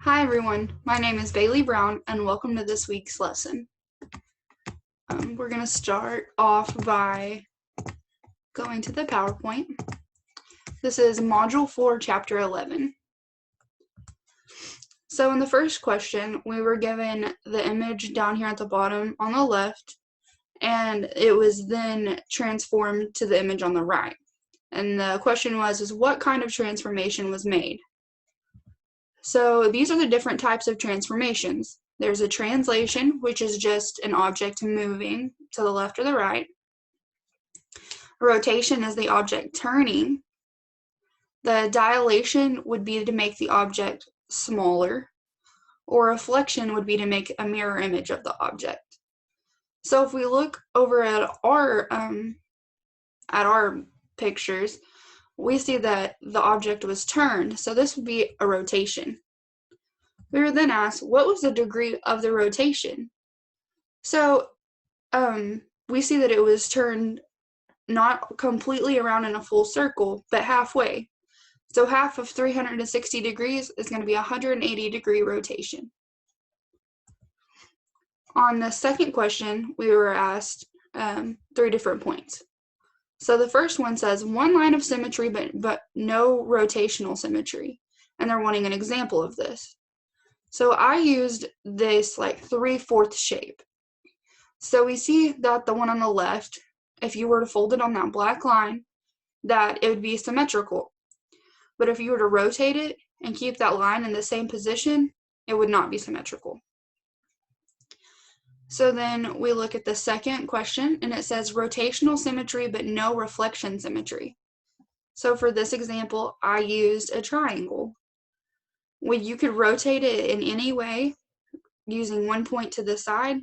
Hi everyone, my name is Bailey Brown and welcome to this week's lesson. We're going to start off by going to the PowerPoint. This is Module 4, Chapter 11. So in the first question, we were given the image down here at the bottom on the left, and it was then transformed to the image on the right. And the question was, what kind of transformation was made? So these are the different types of transformations. There's a translation, which is just an object moving to the left or the right. A rotation is the object turning. The dilation would be to make the object smaller, or reflection would be to make a mirror image of the object. So if we look over at our pictures, we see that the object was turned, so this would be a rotation. We were then asked, what was the degree of the rotation? So we see that it was turned not completely around in a full circle, but halfway. So half of 360 degrees is going to be a 180-degree rotation. On the second question, we were asked 3 different points. So the first one says one line of symmetry but no rotational symmetry, and they're wanting an example of this. So I used this like 3/4 shape. So we see that the one on the left, if you were to fold it on that black line, that it would be symmetrical. But if you were to rotate it and keep that line in the same position, it would not be symmetrical. So then we look at the second question, and it says rotational symmetry but no reflection symmetry. So for this example, I used a triangle. You could rotate it in any way using one point to the side,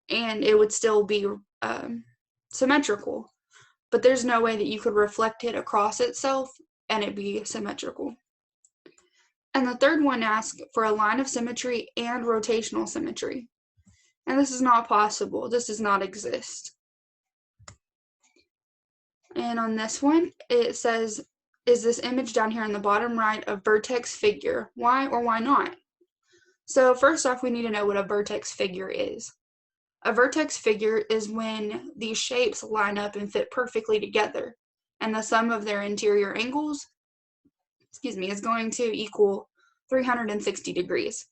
and it would still be symmetrical. But there's no way that you could reflect it across itself and it be symmetrical. And the third one asks for a line of symmetry and rotational symmetry. And this is not possible. This does not exist. And on this one, it says, is this image down here in the bottom right a vertex figure? Why or why not? So first off, we need to know what a vertex figure is. A vertex figure is when these shapes line up and fit perfectly together, and the sum of their interior angles, is going to equal 360 degrees.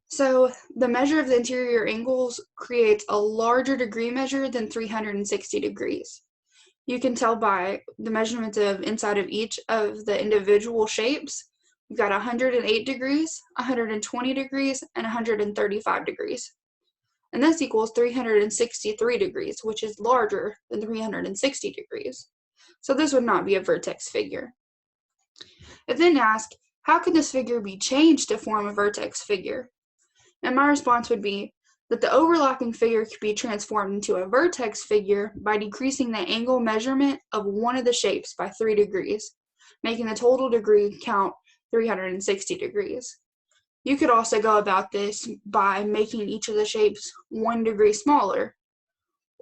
So the measure of the interior angles creates a larger degree measure than 360 degrees. You can tell by the measurements of inside of each of the individual shapes. We've got 108 degrees, 120 degrees, and 135 degrees. And this equals 363 degrees, which is larger than 360 degrees. So this would not be a vertex figure. It then asks, how could this figure be changed to form a vertex figure? And my response would be that the overlapping figure could be transformed into a vertex figure by decreasing the angle measurement of one of the shapes by 3 degrees, making the total degree count 360 degrees. You could also go about this by making each of the shapes 1 degree smaller,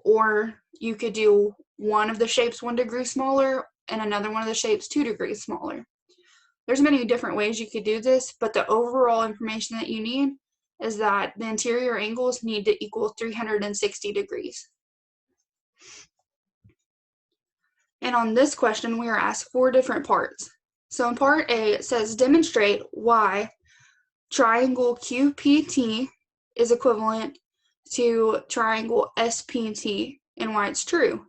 or you could do one of the shapes 1 degree smaller and another one of the shapes 2 degrees smaller. There's many different ways you could do this, but the overall information that you need is that the interior angles need to equal 360 degrees. And on this question, we are asked 4 different parts. So in part A, it says demonstrate why triangle QPT is equivalent to triangle SPT and why it's true.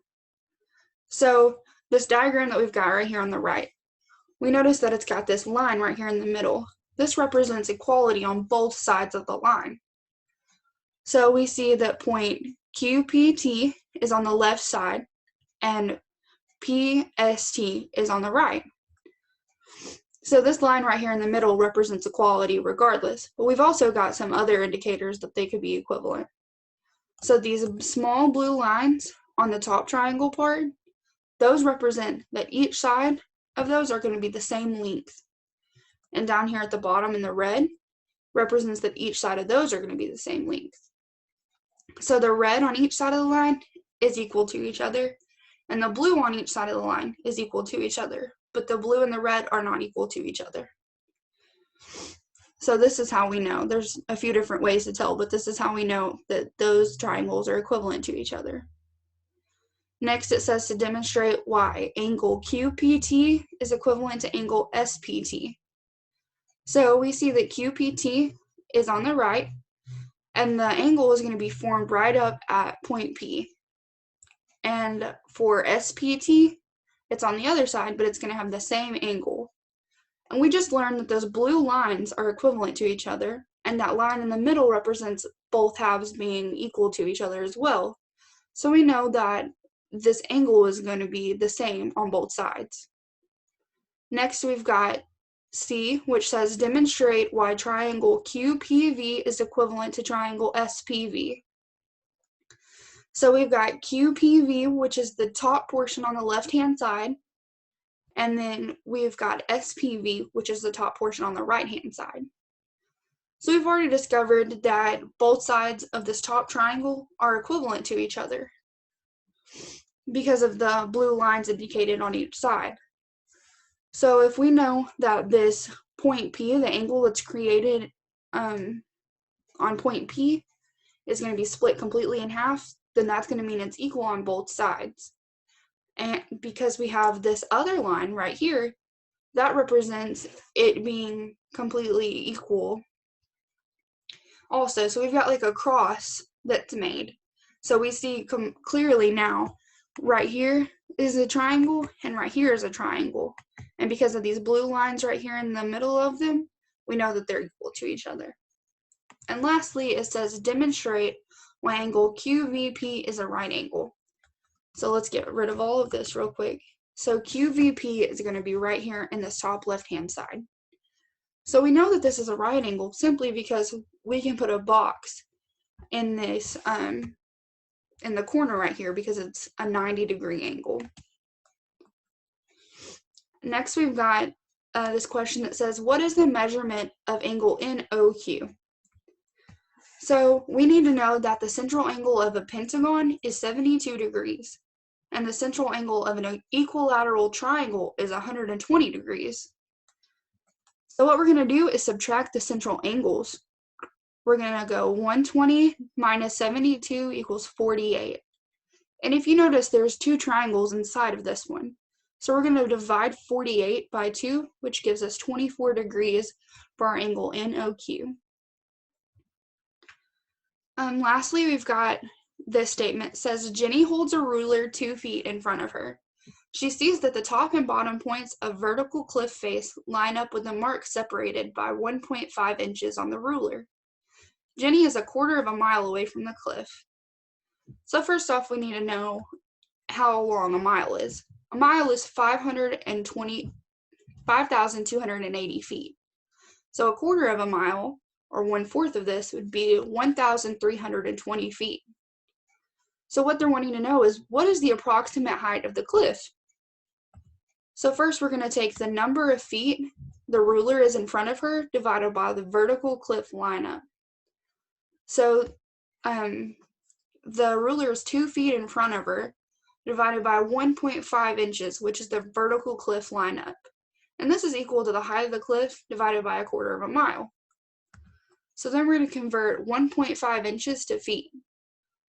So this diagram that we've got right here on the right, we notice that it's got this line right here in the middle. This represents equality on both sides of the line. So we see that point QPT is on the left side and PST is on the right. So this line right here in the middle represents equality regardless, but we've also got some other indicators that they could be equivalent. So these small blue lines on the top triangle part, those represent that each side of those are going to be the same length. And down here at the bottom in the red represents that each side of those are going to be the same length. So the red on each side of the line is equal to each other, and the blue on each side of the line is equal to each other, but the blue and the red are not equal to each other. So this is how we know. There's a few different ways to tell, but this is how we know that those triangles are equivalent to each other. Next, it says to demonstrate why angle QPT is equivalent to angle SPT. So we see that QPT is on the right, and the angle is going to be formed right up at point P. And for SPT, it's on the other side, but it's going to have the same angle. And we just learned that those blue lines are equivalent to each other, and that line in the middle represents both halves being equal to each other as well. So we know that this angle is going to be the same on both sides. Next, we've got C, which says demonstrate why triangle QPV is equivalent to triangle SPV. So we've got QPV, which is the top portion on the left-hand side, and then we've got SPV, which is the top portion on the right-hand side. So we've already discovered that both sides of this top triangle are equivalent to each other because of the blue lines indicated on each side. So if we know that this point P, the angle that's created on point P, is going to be split completely in half, then that's going to mean it's equal on both sides. And because we have this other line right here, that represents it being completely equal also. So we've got like a cross that's made. So we see clearly now, right here is a triangle, and right here is a triangle. And because of these blue lines right here in the middle of them, we know that they're equal to each other. And lastly, it says demonstrate why angle QVP is a right angle. So let's get rid of all of this real quick. So QVP is going to be right here in this top left-hand side. So we know that this is a right angle simply because we can put a box in this in the corner right here because it's a 90-degree angle. Next, we've got this question that says, what is the measurement of angle NOQ? So we need to know that the central angle of a pentagon is 72 degrees, and the central angle of an equilateral triangle is 120 degrees. So what we're going to do is subtract the central angles. We're going to go 120 minus 72 equals 48. And if you notice, there's two triangles inside of this one. So we're going to divide 48 by 2, which gives us 24 degrees for our angle NOQ. Lastly, we've got this statement. It says, Jenny holds a ruler 2 feet in front of her. She sees that the top and bottom points of vertical cliff face line up with the mark separated by 1.5 inches on the ruler. Jenny is 1/4 of a mile away from the cliff. So first off, we need to know how long a mile is. A mile is 5,280 feet. So 1/4 of a mile, or 1/4 of this, would be 1,320 feet. So what they're wanting to know is, what is the approximate height of the cliff? So first we're going to take the number of feet the ruler is in front of her divided by the vertical cliff lineup. So the ruler is 2 feet in front of her divided by 1.5 inches, which is the vertical cliff lineup. And this is equal to the height of the cliff divided by 1/4 of a mile. So then we're going to convert 1.5 inches to feet.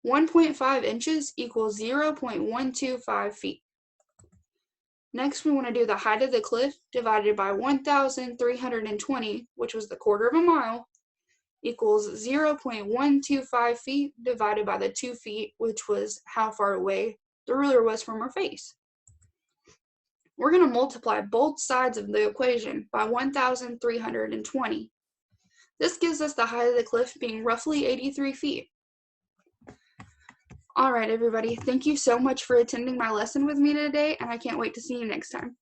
1.5 inches equals 0.125 feet. Next, we want to do the height of the cliff divided by 1,320, which was the 1/4 of a mile, equals 0.125 feet divided by the 2 feet, which was how far away the ruler was from her face. We're going to multiply both sides of the equation by 1,320. This gives us the height of the cliff being roughly 83 feet. All right, everybody, thank you so much for attending my lesson with me today, and I can't wait to see you next time.